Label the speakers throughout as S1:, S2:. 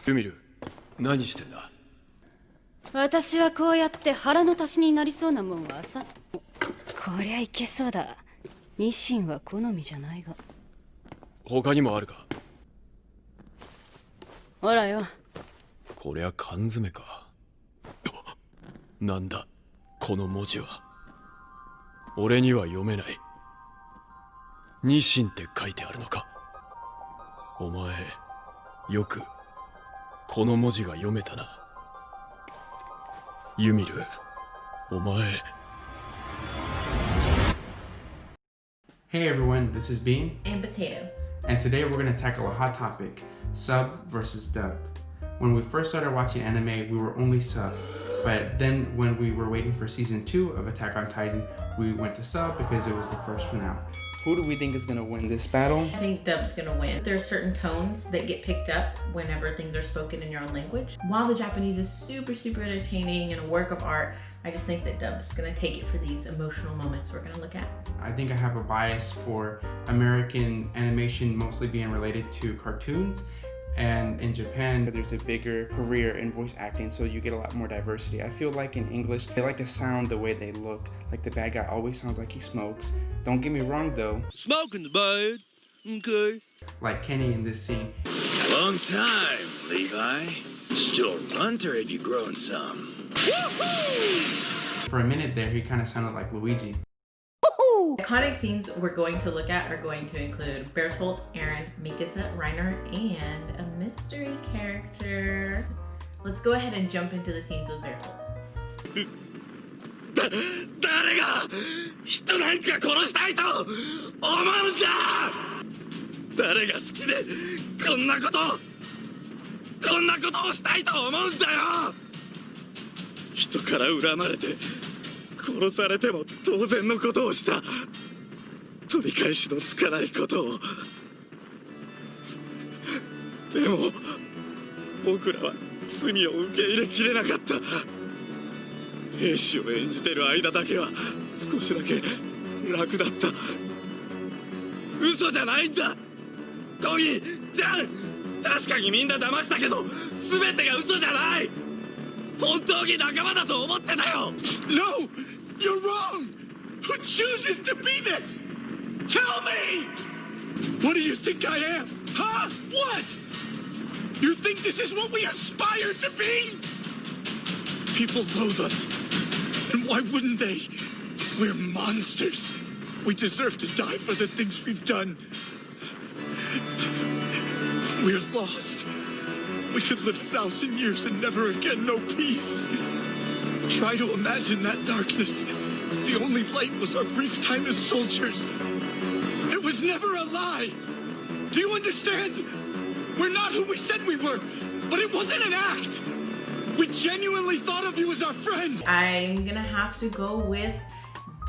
S1: ユミル、何してんだ。
S2: 私はこうやって腹の足しになりそうなもんはさ。こりゃいけそうだ。ニシンは好みじゃないが。
S1: 他にもあるか。
S2: ほらよ。
S1: こりゃ缶詰か。なんだこの文字は。俺には読めない。ニシンって書いてあるのか。お前よくこの文字が読めたな。ユミル、お前。
S3: Hey everyone, this is Bean
S4: and Potato.
S3: and today we're going to tackle a hot topic, sub versus dub. When we first started watching anime, we were only sub, but then when we were waiting for season 2 of Attack on Titan, we went to sub because it was the first one out. Who do we think is going to win this battle?
S4: I think dub's gonna win. There's certain tones that get picked up whenever things are spoken in your own language. While the Japanese is super entertaining and a work of art, I just think that dub's gonna take it for these emotional moments we're gonna look at.
S3: I think I have a bias for American animation mostly being related to cartoons, and in Japan there's a bigger career in voice acting, so you get a lot more diversity. I feel like in English they like to sound the way they look, like the bad guy always sounds like he smokes. Don't get me wrong though,
S5: Smoking's bad. Okay.
S3: like Kenny in this scene.
S5: Long time, Levi. Still a runter if you grown some.
S3: For a minute there he kind of sounded like Luigi.
S4: Iconic scenes we're going to look at are going to include Bertolt, Eren, Mikasa, Reiner, and a mystery character. Let's go ahead and jump into the scenes with Bertolt.
S5: 誰が人なんか殺したいと思うんだ。誰が好きでこんなことをしたいと思うんだよ。人から恨まれて殺されても当然のことをした。取り返しのつかないことを。でも僕らは罪を受け入れきれなかった。兵士を演じてる間だけは少しだけ楽だった。嘘じゃないんだ。トギちゃん、確かにみんな騙したけど全てが嘘じゃない。本当に仲間だと思ってたよ。
S6: No! You're wrong! Who chooses to be this? Tell me! What do you think I am? Huh? What? You think this is what we aspire to be? People loathe us. And why wouldn't they? We're monsters. We deserve to die for the things we've done. We're lost. We could live 1,000 years and never again know peace. Try to imagine that darkness. The only light was our brief time as soldiers. It was never a lie. Do you understand? We're not who we said we were, but it wasn't an act. We genuinely thought of you as our friend.
S4: I'm gonna have to go with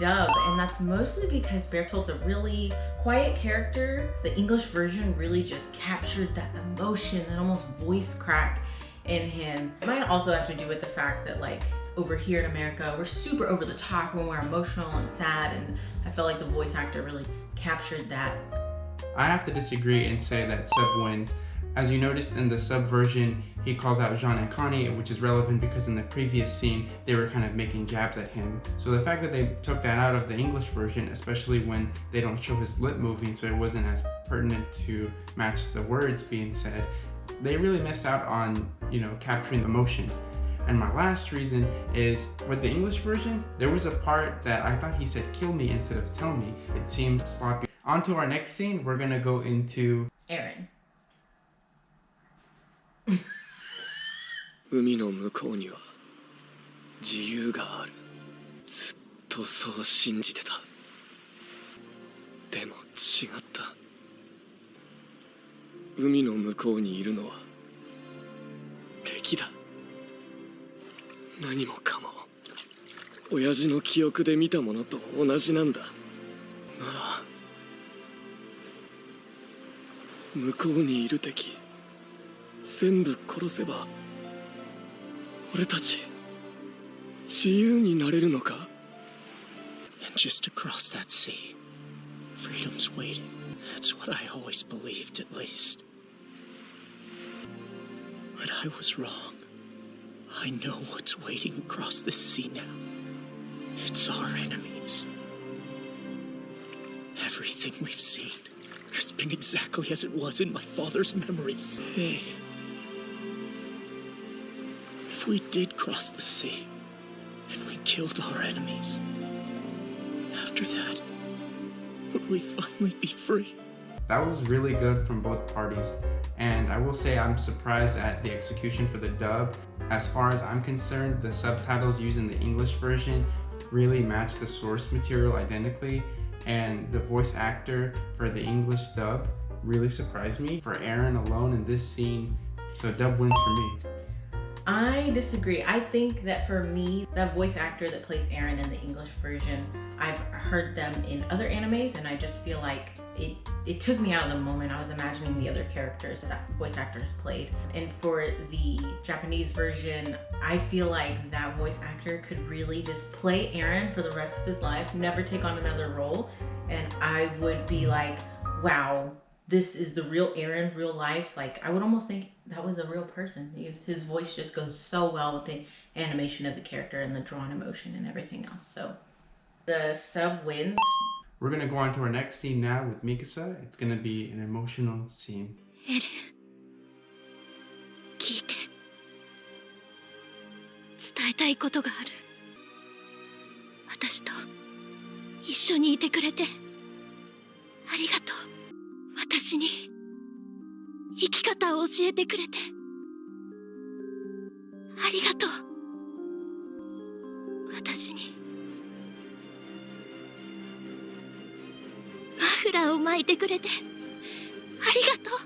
S4: dub, and that's mostly because Bertolt's a really quiet character. The English version really just captured that emotion, that almost voice crack in him. It might also have to do with the fact that like over here in America, we're super over the top when we're emotional and sad, and I felt like the voice actor really captured that.
S3: I have to disagree and say that sub wins. As you noticed in the sub version, he calls out Jean and Connie, which is relevant because in the previous scene, they were kind of making jabs at him. So the fact that they took that out of the English version, especially when they don't show his lip moving, so it wasn't as pertinent to match the words being said, they really missed out on, capturing emotion. And my last reason is, with the English version, there was a part that I thought he said kill me instead of tell me. It seemed sloppy. On to our next scene, we're gonna go into
S4: Eren.
S5: 海の向こうには自由がある。ずっとそう信じてた。でも違った。海の向こうにいるのは敵だ。何もかも親父の記憶で見たものと同じなんだ。ああ、向こうにいる敵全部殺せば俺たち自由になれるのか。
S6: And just across that sea, freedom's waiting.
S5: That's what I always believed, at least. But I was wrong. I know what's waiting across the sea now. It's our enemies. Everything we've seen has been exactly as it was in my father's memories. Hey. If we did cross the sea, and we killed our enemies, after that, would we finally be free?
S3: That was really good from both parties, and I will say I'm surprised at the execution for the dub. As far as I'm concerned, the subtitles used in the English version really match the source material identically, and the voice actor for the English dub really surprised me for Eren alone in this scene, so dub wins for me.
S4: I disagree. I think that for me, that voice actor that plays Eren in the English version, I've heard them in other animes, and I just feel like it took me out of the moment. I was imagining the other characters that voice actors played. And for the Japanese version, I feel like that voice actor could really just play Eren for the rest of his life, never take on another role, and I would be like, wow, this is the real Eren, real life. Like, I would almost think that was a real person. His voice just goes so well with the animation of the character and the drawn emotion and everything else. So the sub wins.
S3: We're gonna go on to our next scene now with Mikasa. It's gonna be an emotional scene.
S7: エレン、聞いて。伝えたいことがある。私と一緒にいてくれてありがとう。私に生き方を教えてくれてありがとう。私にマフラーを巻いてくれてありがとう。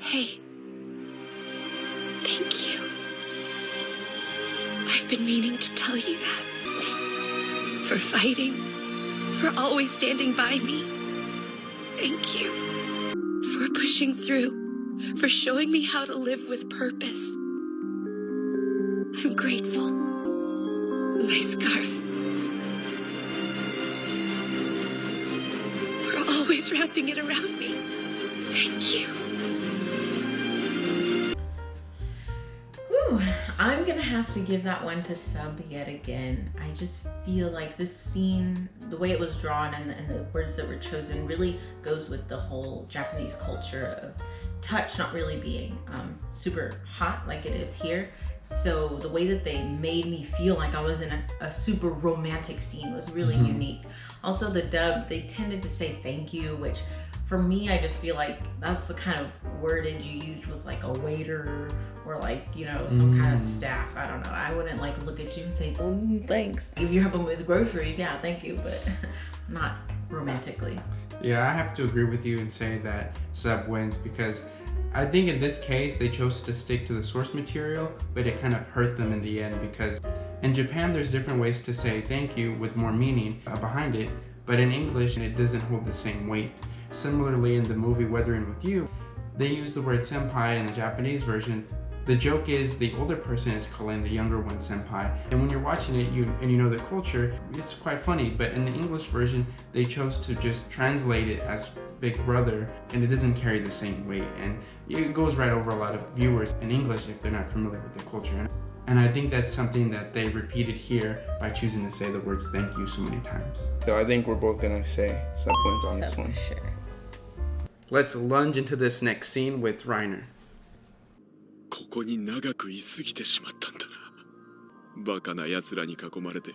S7: Hey, thank you. I've been meaning to tell you that. For fighting, for always standing by me. Thank you. For pushing through, for showing me how to live with purpose. I'm grateful. My scarf. For always wrapping it around me. Thank you.
S4: Whew, I'm gonna have to give that one to sub yet again. I just feel like this scene, the way it was drawn and the words that were chosen really goes with the whole Japanese culture of touch not really being super hot like it is here. So the way that they made me feel like I was in a super romantic scene was really unique. Also the dub, they tended to say thank you, which for me, I just feel like that's the kind of wordage you use with like a waiter or like, you know, some kind of staff. I don't know. I wouldn't like look at you and say, oh, thanks. If you're helping with groceries, yeah, thank you, but not romantically.
S3: Yeah, I have to agree with you and say that sub wins because I think in this case they chose to stick to the source material, but it kind of hurt them in the end because in Japan there's different ways to say thank you with more meaning behind it, but in English it doesn't hold the same weight. Similarly, in the movie Weathering With You, they use the word senpai in the Japanese version. The joke is the older person is calling the younger one senpai. And when you're watching it you know the culture, it's quite funny. But in the English version, they chose to just translate it as big brother, and it doesn't carry the same weight. And it goes right over a lot of viewers in English if they're not familiar with the culture. And I think that's something that they repeated here by choosing to say the words thank you so many times.
S8: So I think we're both gonna say sub points on this
S4: Sub
S8: one.
S4: for sure.
S3: Let's lunge into this next scene with Reiner.
S5: ここに長く居すぎてしまったんだな。バカな奴らに囲まれて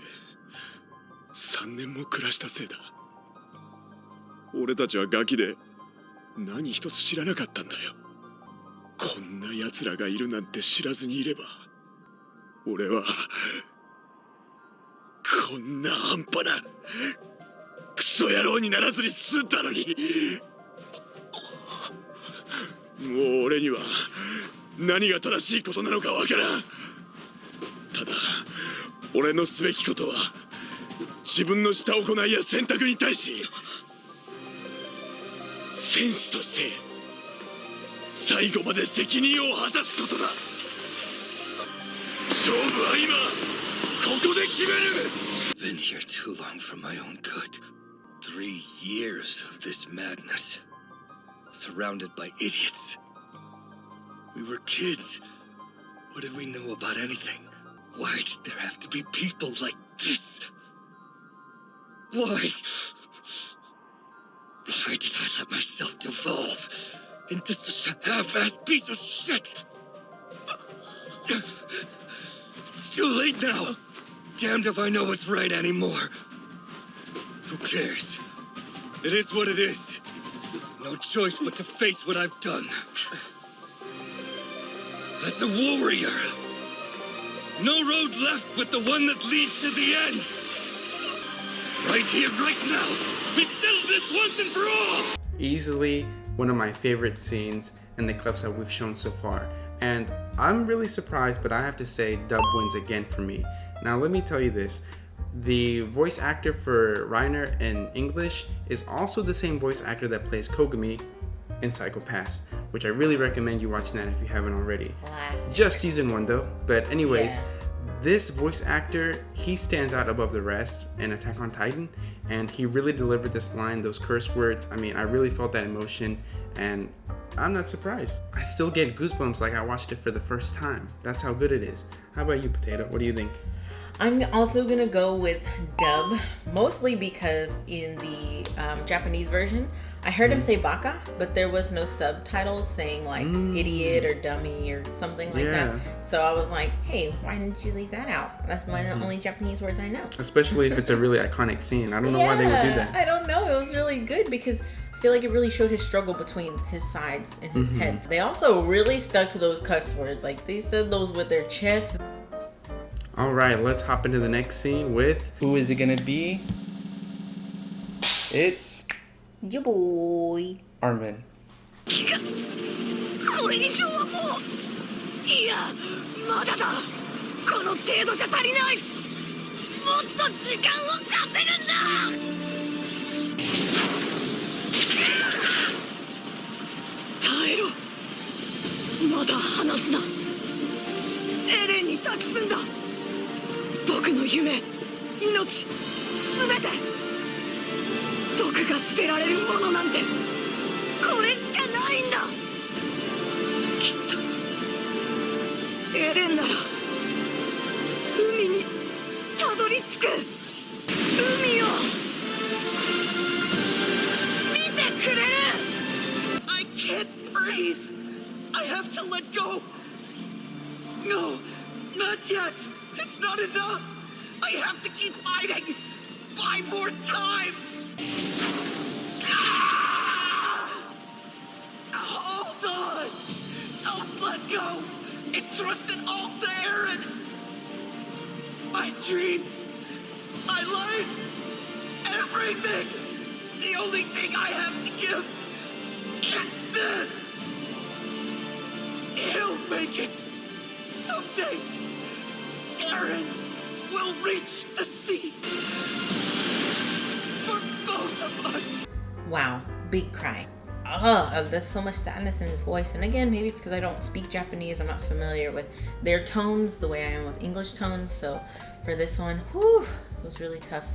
S5: 3年も暮らしたせいだ。俺たちはガキで何一つ知らなかったんだよ。こんな奴らがいるなんて知らずにいれば俺はこんな半端なクソ野郎にならずに済んだのに。もう俺には何が正しいことなのかわからん。ただ俺のすべきことは自分のした行いや選択に対し戦士として最後まで責任を果たすことだ。勝負は今ここで決める。
S9: Been here too long for my own good.
S5: 3 years of this madness. Surrounded by idiots. We were kids. What did we know about anything? Why did there have to be people like this? Why? Why did I let myself devolve into such a half-assed piece of shit? It's too late now. Damned if I know what's right anymore. Who cares? It is what it is. No choice but to face what I've done. As a warrior, no road left but the one that leads to the end. Right here, right now, we settle this once and for all.
S3: Easily one of my favorite scenes in the clips that we've shown so far. And I'm really surprised, but I have to say Dub wins again for me. Now let me tell you this. The voice actor for Reiner in English is also the same voice actor that plays Kogami in Psycho Pass, which I really recommend you watching that if you haven't already.
S4: Classic.
S3: Just season 1 though. But anyways,
S4: Yeah.
S3: this voice actor, he stands out above the rest in Attack on Titan, and he really delivered this line, those curse words. I mean, I really felt that emotion, and I'm not surprised. I still get goosebumps like I watched it for the first time. That's how good it is. How about you, Potato? What do you think?
S4: I'm also gonna go with Dub, mostly because in the Japanese version, I heard him say baka, but there was no subtitles saying like idiot or dummy or something like
S3: Yeah.
S4: that. So I was like, hey, why didn't you leave that out? That's one of the only Japanese words I know.
S3: Especially if it's a really iconic scene. I don't know why they would do that.
S4: I don't know. It was really good because I feel like it really showed his struggle between his sides and his head. They also really stuck to those cuss words. Like they said those with their chest.
S3: All right, let's hop into the next scene with
S8: Who is it gonna be? It's
S4: You boy.
S8: Armin.
S7: これ以上はもういやまだだこの程度じゃ足りないもっと時間を稼ぐんだ耐えろまだ離すなエレンに託すんだ僕の夢命全て毒が捨てられるものなんてこれしかないんだきっとエレンなら海にたどり着く海を見てくれる
S5: I can't breathe. I have to let go. No, not yet. It's not enough. I have to keep fighting. 5 more times. Ah! Hold on. Don't let go. Entrust it all to Aaron. My dreams, my life, everything. The only thing I have to give is this. He'll make it. Someday, Aaron will reach the sea. For both of us.
S4: Wow, big cry. There's so much sadness in his voice. And again, maybe it's because I don't speak Japanese. I'm not familiar with their tones the way I am with English tones. So for this one, whew, it was really tough.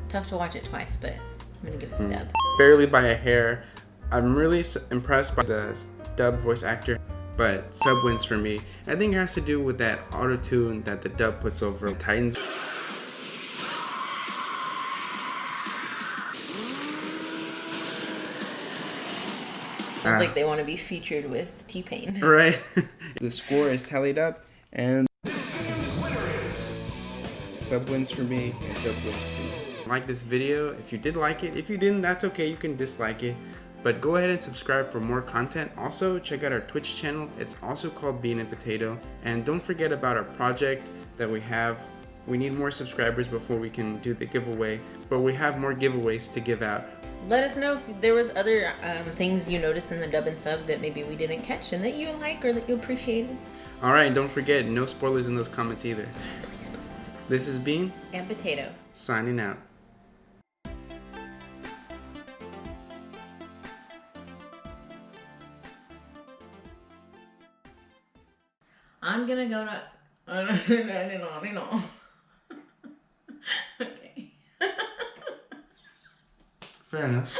S4: Tough to watch it twice, but I'm gonna give it to Dub.
S3: barely by a hair. I'm really impressed by the dub voice actor, but sub wins for me. I think it has to do with that auto-tune that the dub puts over Titans.
S4: Sounds like they want to be featured with T-Pain.
S3: Right?
S8: The score is tallied up, and sub wins for me, and dub wins for me.
S3: Like this video if you did like it. If you didn't, that's okay, you can dislike it. But go ahead and subscribe for more content. Also, check out our Twitch channel. It's also called Bean and Potato. And don't forget about our project that we have. We need more subscribers before we can do the giveaway. But we have more giveaways to give out.
S4: Let us know if there was other things you noticed in the dub and sub that maybe we didn't catch and that you like or that you appreciated.
S3: Alright, and don't forget, no spoilers in those comments either. This is Bean,
S4: And Potato.
S3: signing out.
S4: I'm gonna go to. I know. Okay.
S3: Fair enough.